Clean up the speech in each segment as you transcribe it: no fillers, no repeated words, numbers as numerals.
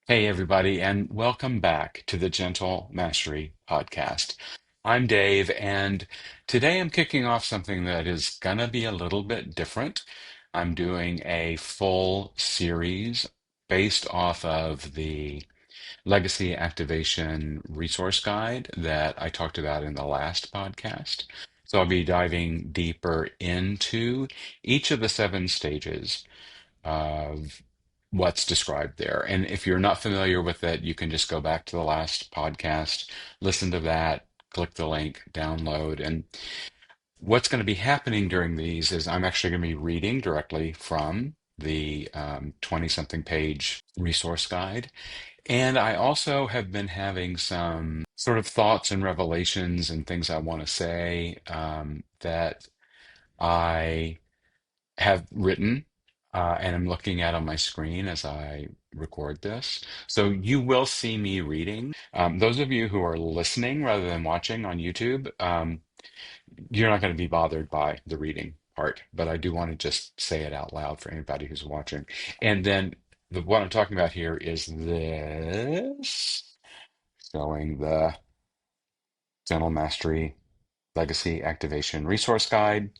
Hey, everybody, and welcome back to the Gentle Mastery Podcast. I'm Dave, and today I'm kicking off something that is gonna be a little bit different. I'm doing a full series based off of the Legacy Activation Resource Guide that I talked about in the last podcast. So I'll be diving deeper into each of the seven stages of what's described there. And if you're not familiar with it, you can just go back to the last podcast, listen to that, click the link, download. And what's going to be happening during these is I'm actually going to be reading directly from the 20 something page resource guide. And I also have been having some sort of thoughts and revelations and things I want to say that I have written and I'm looking at on my screen as I record this. So you will see me reading. Those of you who are listening rather than watching on YouTube, you're not going to be bothered by the reading part, but I do want to just say it out loud for anybody who's watching. And then what I'm talking about here is this, showing the Gentle Mastery Legacy Activation Resource Guide.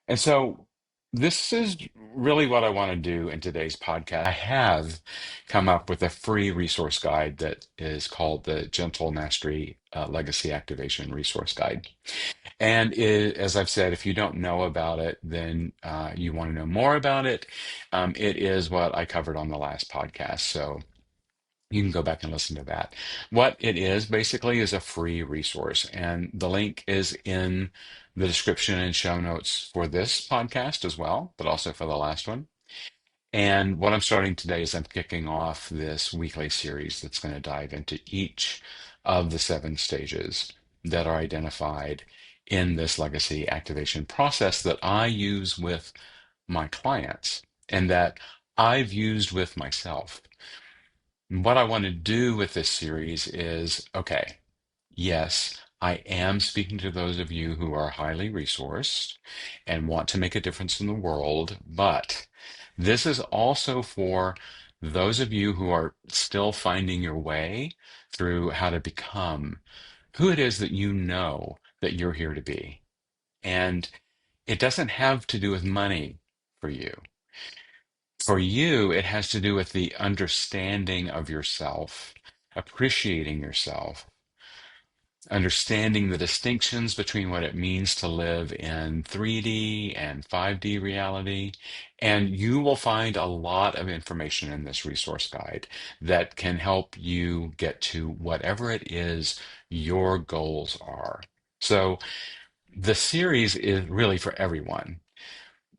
And so this is really what I want to do in today's podcast. I have come up with a free resource guide that is called the Gentle Mastery Legacy Activation Resource Guide. And as I've said, if you don't know about it, then you want to know more about it. It is what I covered on the last podcast. So you can go back and listen to that. What it is basically is a free resource, and the link is in the description and show notes for this podcast as well, but also for the last one. And what I'm starting today is I'm kicking off this weekly series that's going to dive into each of the seven stages that are identified in this legacy activation process that I use with my clients and that I've used with myself. What I want to do with this series is, okay, yes, I am speaking to those of you who are highly resourced and want to make a difference in the world, but this is also for those of you who are still finding your way through how to become who it is that you know that you're here to be. And it doesn't have to do with money for you. For you, it has to do with the understanding of yourself, appreciating yourself, understanding the distinctions between what it means to live in 3D and 5D reality. And you will find a lot of information in this resource guide that can help you get to whatever it is your goals are. So the series is really for everyone.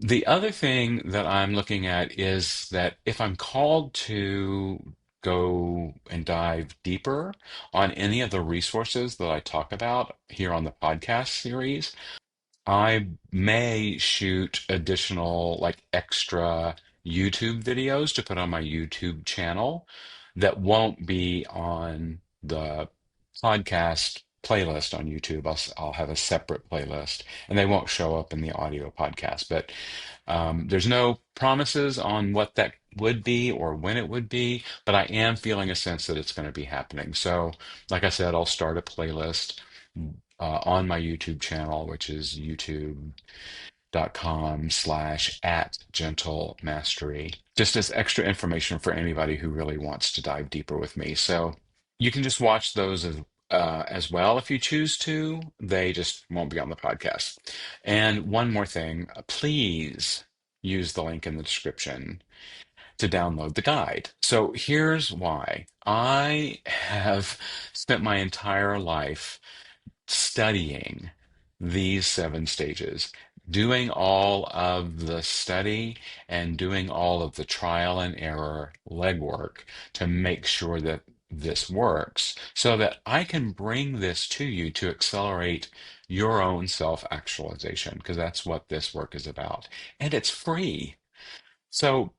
The other thing that I'm looking at is that if I'm called to go and dive deeper on any of the resources that I talk about here on the podcast series, I may shoot additional, like extra YouTube videos to put on my YouTube channel that won't be on the podcast playlist on YouTube. I'll have a separate playlist and they won't show up in the audio podcast. But there's no promises on what that would be or when it would be, but I am feeling a sense that it's going to be happening. So, like I said, I'll start a playlist on my YouTube channel, which is youtube.com/ at gentle mastery, just as extra information for anybody who really wants to dive deeper with me. So you can just watch those as well if you choose to. They just won't be on the podcast. And one more thing, please use the link in the description to download the guide. So here's why. I have spent my entire life studying these seven stages, doing all of the study and doing all of the trial and error legwork to make sure that this works so that I can bring this to you to accelerate your own self-actualization, because that's what this work is about. And it's free. So,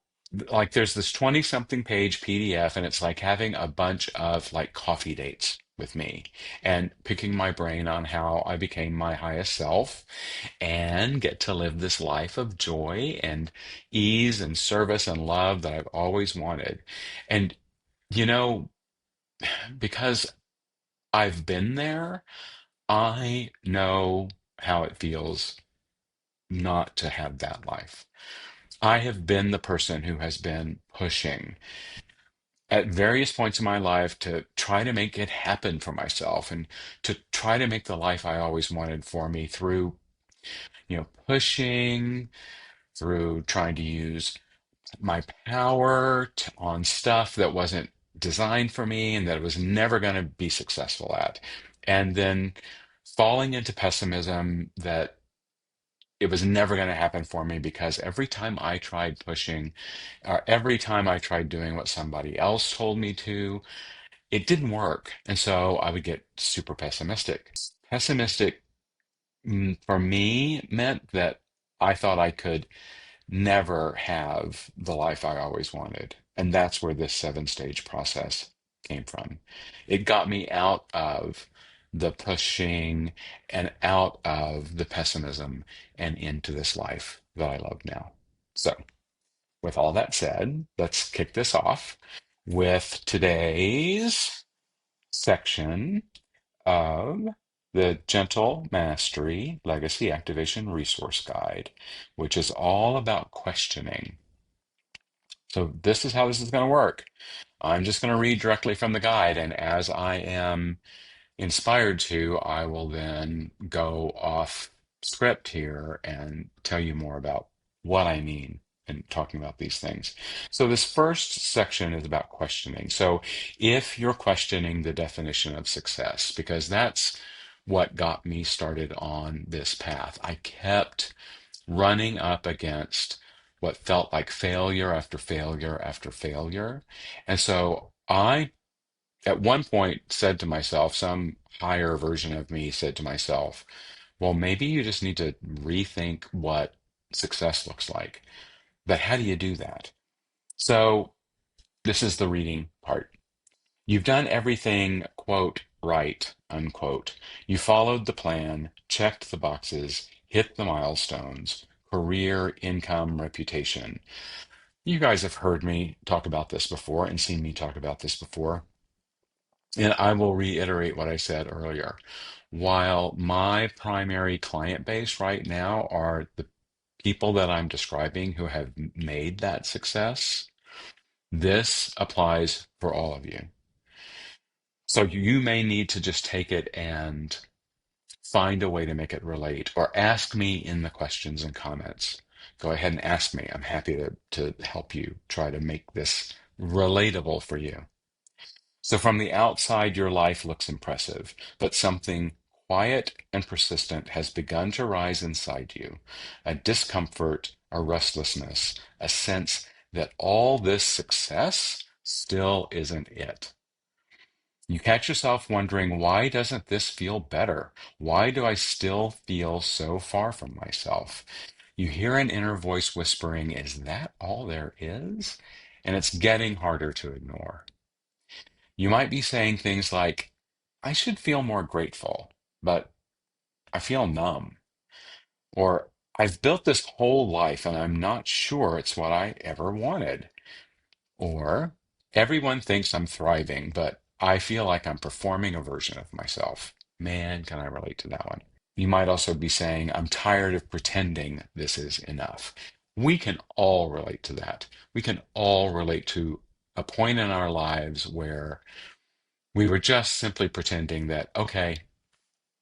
like, there's this 20 something page PDF, and it's like having a bunch of like coffee dates with me and picking my brain on how I became my highest self and get to live this life of joy and ease and service and love that I've always wanted. And You know, because I've been there, I know how it feels not to have that life. I have been the person who has been pushing at various points in my life to try to make it happen for myself and to try to make the life I always wanted for me through, pushing, through trying to use my power on stuff that wasn't designed for me and that I was never going to be successful at. And then falling into pessimism that it was never going to happen for me because every time I tried pushing, or every time I tried doing what somebody else told me to, it didn't work. And so I would get super pessimistic. Pessimistic, for me meant that I thought I could never have the life I always wanted. And that's where this seven stage process came from. It got me out of the pushing and out of the pessimism and into this life that I love now. So, with all that said, let's kick this off with today's section of the Gentle Mastery Legacy Activation Resource Guide, which is all about questioning. So, this is how this is going to work. I'm just going to read directly from the guide, and as I am inspired to, I will then go off script here and tell you more about what I mean in talking about these things. So, this first section is about questioning. So, if you're questioning the definition of success, because that's what got me started on this path, I kept running up against what felt like failure after failure after failure. And so, I at one point said to myself, some higher version of me said to myself, well, maybe you just need to rethink what success looks like. But how do you do that? So this is the reading part. You've done everything, quote, right, unquote. You followed the plan, checked the boxes, hit the milestones, career, income, reputation. You guys have heard me talk about this before and seen me talk about this before. And I will reiterate what I said earlier. While my primary client base right now are the people that I'm describing who have made that success, this applies for all of you. So you may need to just take it and find a way to make it relate or ask me in the questions and comments. Go ahead and ask me. I'm happy to help you try to make this relatable for you. So from the outside, your life looks impressive, but something quiet and persistent has begun to rise inside you. A discomfort, a restlessness, a sense that all this success still isn't it. You catch yourself wondering, why doesn't this feel better? Why do I still feel so far from myself? You hear an inner voice whispering, is that all there is? And it's getting harder to ignore. You might be saying things like, I should feel more grateful, but I feel numb. Or, I've built this whole life and I'm not sure it's what I ever wanted. Or, everyone thinks I'm thriving, but I feel like I'm performing a version of myself. Man, can I relate to that one? You might also be saying, I'm tired of pretending this is enough. We can all relate to that. We can all relate to a point in our lives where we were just simply pretending that, okay,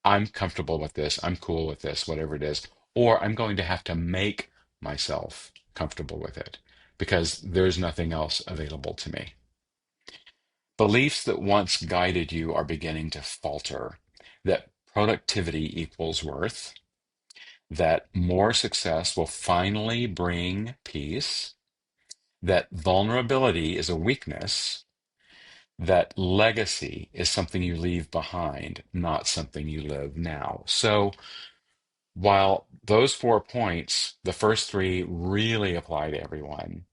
I'm comfortable with this, I'm cool with this, whatever it is, or I'm going to have to make myself comfortable with it because there's nothing else available to me. Beliefs that once guided you are beginning to falter, that productivity equals worth, that more success will finally bring peace, that vulnerability is a weakness, that legacy is something you leave behind, not something you live now. So while those 4 points, the first three really apply to everyone,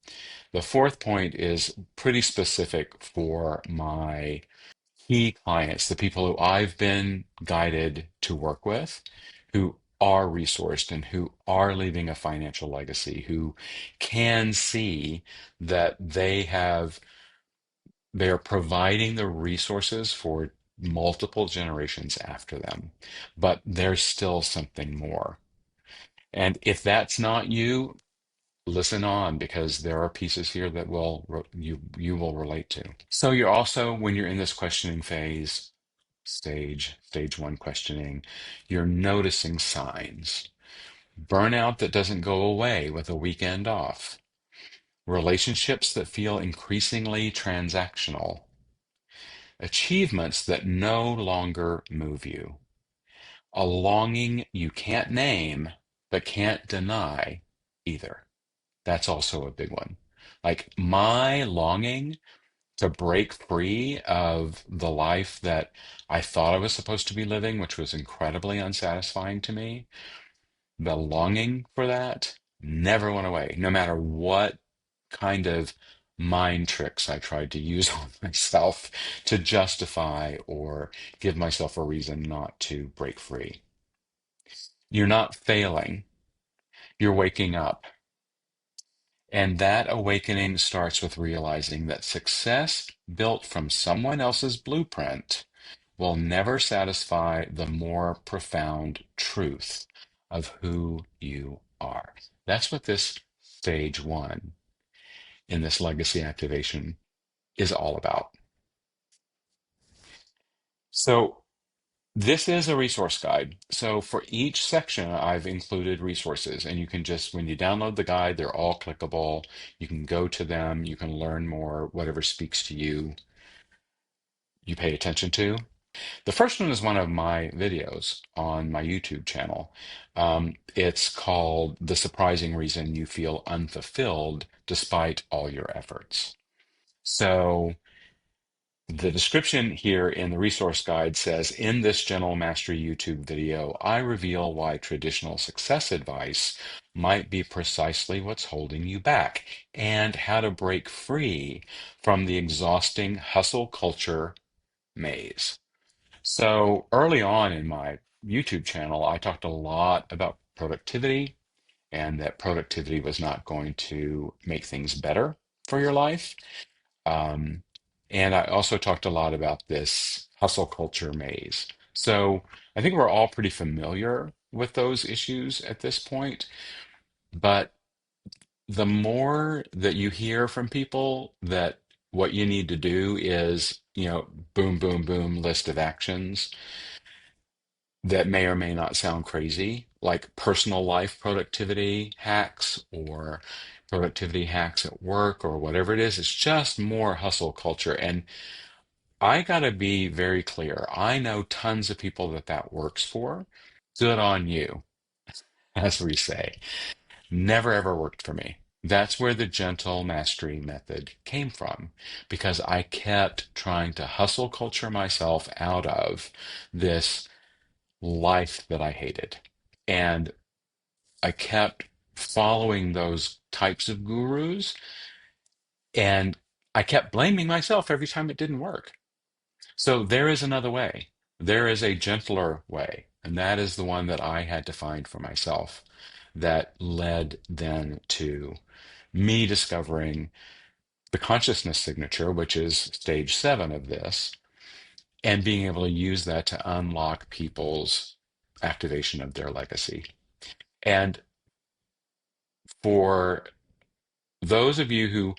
the fourth point is pretty specific for my key clients, the people who I've been guided to work with, who are resourced and who are leaving a financial legacy, who can see that they have They are providing the resources for multiple generations after them, but there's still something more. And if that's not you, listen on because there are pieces here that you will relate to. So you're also, when you're in this questioning phase, stage one questioning, you're noticing signs. Burnout that doesn't go away with a weekend off. Relationships that feel increasingly transactional. Achievements that no longer move you. A longing you can't name but can't deny either. That's also a big one. Like my longing to break free of the life that I thought I was supposed to be living, which was incredibly unsatisfying to me, the longing for that never went away, no matter what kind of mind tricks I tried to use on myself to justify or give myself a reason not to break free. You're not failing, you're waking up. And that awakening starts with realizing that success built from someone else's blueprint will never satisfy the more profound truth of who you are. That's what this stage one in this legacy activation is all about. So, this is a resource guide. So, for each section, I've included resources, and you can just, when you download the guide, they're all clickable. You can go to them, you can learn more, whatever speaks to you, you pay attention to. The first one is one of my videos on my YouTube channel. It's called The Surprising Reason You Feel Unfulfilled Despite All Your Efforts. So the description here in the resource guide says, in this Gentle Mastery YouTube video, I reveal why traditional success advice might be precisely what's holding you back and how to break free from the exhausting hustle culture maze. So early on in my YouTube channel, I talked a lot about productivity and that productivity was not going to make things better for your life. Um, and I also talked a lot about this hustle culture maze. So I think we're all pretty familiar with those issues at this point. But the more that you hear from people that what you need to do is, boom, boom, boom, list of actions that may or may not sound crazy, like personal life productivity hacks or productivity hacks at work or whatever it is. It's just more hustle culture. And I got to be very clear. I know tons of people that that works for. Good on you, as we say. Never ever worked for me. That's where the gentle mastery method came from, because I kept trying to hustle culture myself out of this life that I hated. And I kept following those types of gurus, and I kept blaming myself every time it didn't work. So there is another way. There is a gentler way, and that is the one that I had to find for myself that led then to me discovering the consciousness signature, which is stage seven of this, and being able to use that to unlock people's activation of their legacy. And for those of you who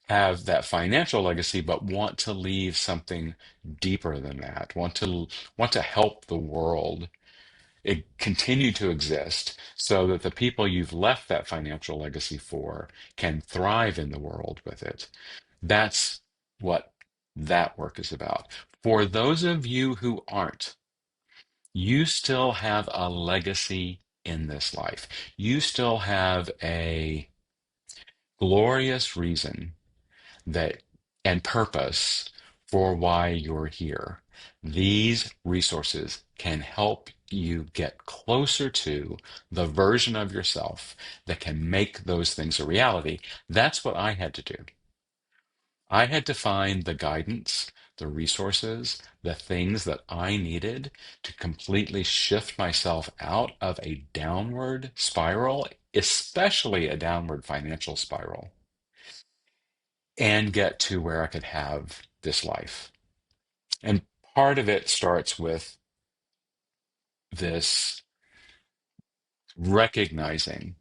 have that financial legacy but want to leave something deeper than that, want to help the world continue to exist so that the people you've left that financial legacy for can thrive in the world with it. That's what that work is about. For those of you who aren't, you still have a legacy in this life. You still have a glorious reason that and purpose for why you're here. These resources can help you get closer to the version of yourself that can make those things a reality. That's what I had to do. I had to find the guidance, the resources, the things that I needed to completely shift myself out of a downward spiral, especially a downward financial spiral, and get to where I could have this life. And part of it starts with this recognizing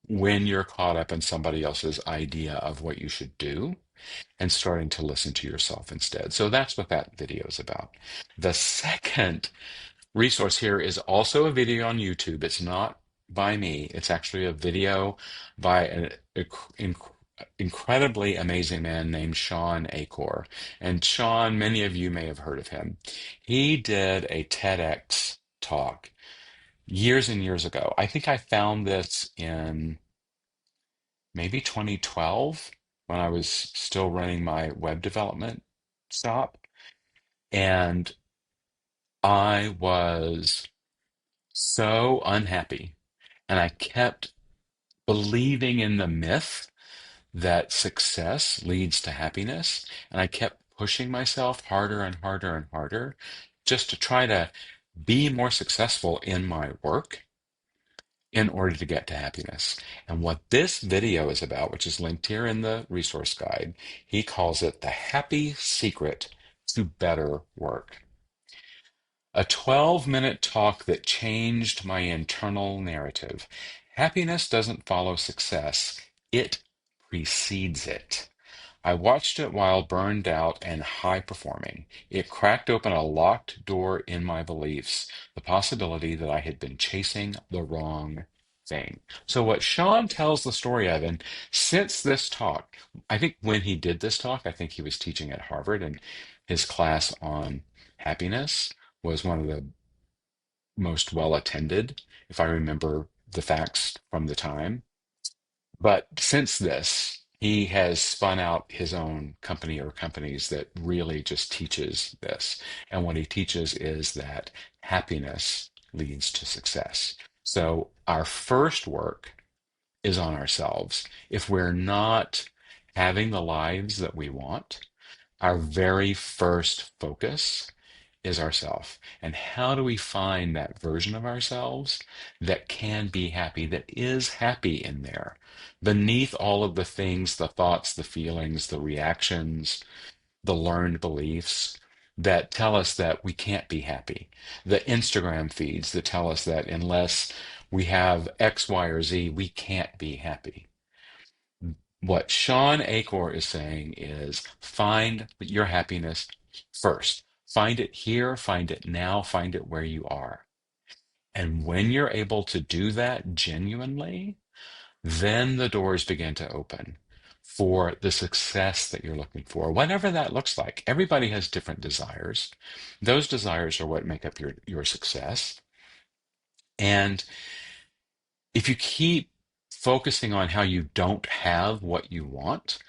when you're caught up in somebody else's idea of what you should do and starting to listen to yourself instead. So that's what that video is about. The second resource here is also a video on YouTube. It's not by me. It's actually a video by an incredibly amazing man named Sean Acor. And Sean, many of you may have heard of him. He did a TEDx talk years and years ago. I think I found this in maybe 2012 when I was still running my web development shop. And I was so unhappy. And I kept believing in the myth that success leads to happiness. And I kept pushing myself harder and harder and harder just to try to be more successful in my work in order to get to happiness. And what this video is about, which is linked here in the resource guide, he calls it the happy secret to better work. A 12-minute talk that changed my internal narrative. Happiness doesn't follow success, it precedes it. I watched it while burned out and high performing. It cracked open a locked door in my beliefs, the possibility that I had been chasing the wrong thing. So, what Sean tells the story of, and since this talk, I think when he did this talk, I think he was teaching at Harvard, and his class on happiness was one of the most well attended, if I remember the facts from the time. But since this, he has spun out his own company or companies that really just teaches this. And what he teaches is that happiness leads to success. So our first work is on ourselves. If we're not having the lives that we want, our very first focus is ourself. And how do we find that version of ourselves that can be happy, that is happy in there, beneath all of the things, the thoughts, the feelings, the reactions, the learned beliefs that tell us that we can't be happy, the Instagram feeds that tell us that unless we have X, Y, or Z, we can't be happy. What Sean Acor is saying is find your happiness first. Find it here, find it now, find it where you are. And when you're able to do that genuinely, then the doors begin to open for the success that you're looking for, whatever that looks like. Everybody has different desires. Those desires are what make up your success. And if you keep focusing on how you don't have what you want,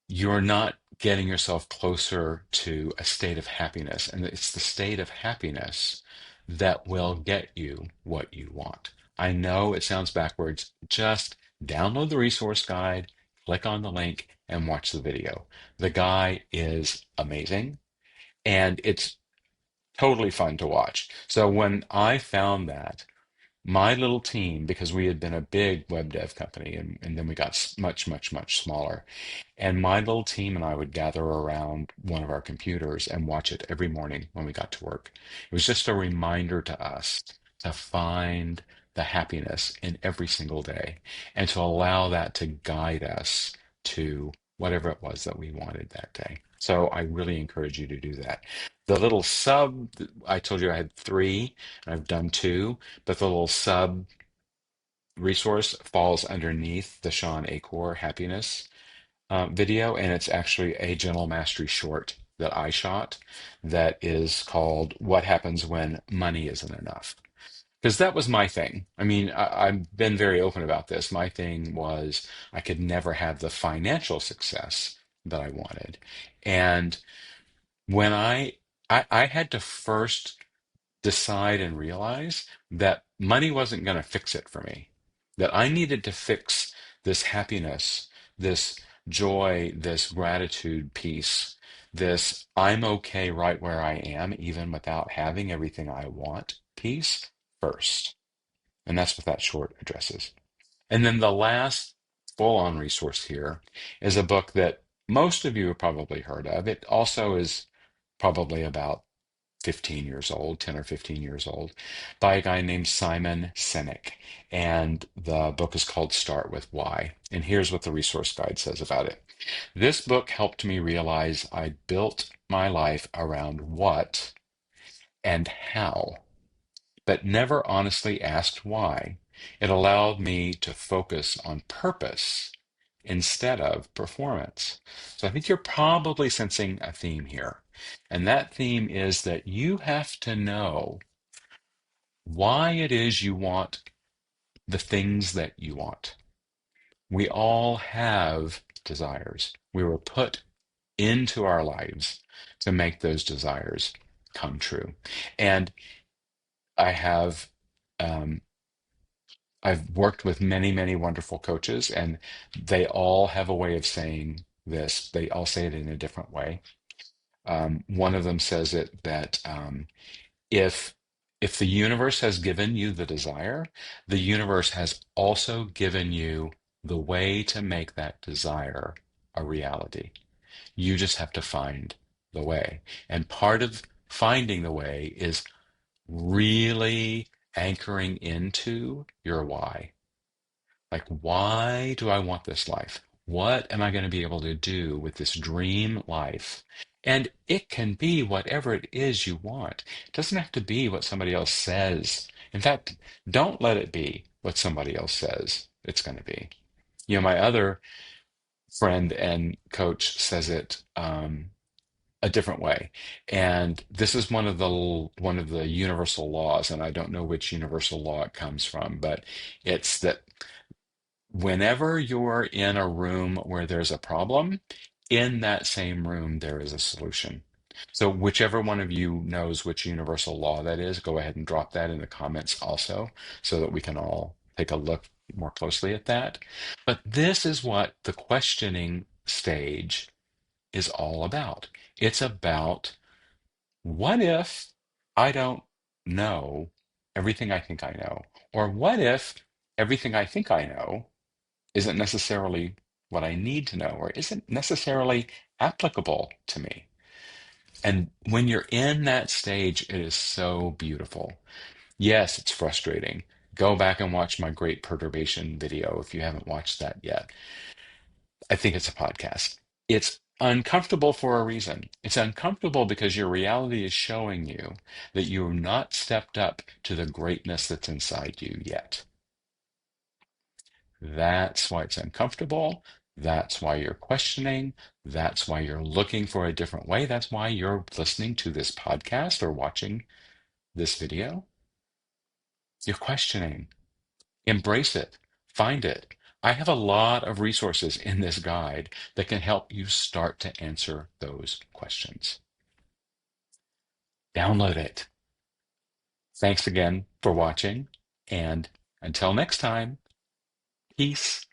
you're not getting yourself closer to a state of happiness. And it's the state of happiness that will get you what you want. I know it sounds backwards. Just download the resource guide, click on the link, and watch the video. The guy is amazing, and it's totally fun to watch. So when I found that, my little team, because we had been a big web dev company and then we got much, much, much smaller. And my little team and I would gather around one of our computers and watch it every morning when we got to work. It was just a reminder to us to find the happiness in every single day and to allow that to guide us to whatever it was that we wanted that day. So I really encourage you to do that. The little sub, I told you I had three, and I've done two, but the little sub resource falls underneath the Sean Acor happiness video, and it's actually a Gentle Mastery short that I shot that is called What Happens When Money Isn't Enough. Because that was my thing. I mean, I've been very open about this. My thing was I could never have the financial success that I wanted. And when I had to first decide and realize that money wasn't going to fix it for me, that I needed to fix this happiness, this joy, this gratitude piece, this I'm okay right where I am, even without having everything I want piece first. And that's what that short addresses. And then the last full on resource here is a book that most of you have probably heard of. It also is probably about 15 years old, 10 or 15 years old, by a guy named Simon Sinek. And the book is called Start with Why. And here's what the resource guide says about it. This book helped me realize I built my life around what and how, but never honestly asked why. It allowed me to focus on purpose instead of performance. So I think you're probably sensing a theme here. And that theme is that you have to know why it is you want the things that you want. We all have desires. We were put into our lives to make those desires come true. And I have um, I've worked with many, many wonderful coaches, and they all have a way of saying this. They all say it in a different way. One of them says it that if if the universe has given you the desire, the universe has also given you the way to make that desire a reality. You just have to find the way. And part of finding the way is really anchoring into your why. Like, why do I want this life? What am I going to be able to do with this dream life? And it can be whatever it is you want. It doesn't have to be what somebody else says. In fact, don't let it be what somebody else says it's going to be. You know, my other friend and coach says it a different way, and this is one of the universal laws, and I don't know which universal law it comes from, but it's that whenever you're in a room where there's a problem, in that same room, there is a solution. So, whichever one of you knows which universal law that is, go ahead and drop that in the comments also so that we can all take a look more closely at that. But this is what the questioning stage is all about. It's about what if I don't know everything I think I know? Or what if everything I think I know isn't necessarily what I need to know or isn't necessarily applicable to me? And when you're in that stage, it is so beautiful. Yes, it's frustrating. Go back and watch my Great Perturbation video if you haven't watched that yet. I think it's a podcast. It's uncomfortable for a reason. It's uncomfortable because your reality is showing you that you've not stepped up to the greatness that's inside you yet. That's why it's uncomfortable. That's why you're questioning. That's why you're looking for a different way. That's why you're listening to this podcast or watching this video. You're questioning. Embrace it. Find it. I have a lot of resources in this guide that can help you start to answer those questions. Download it. Thanks again for watching. And until next time, peace.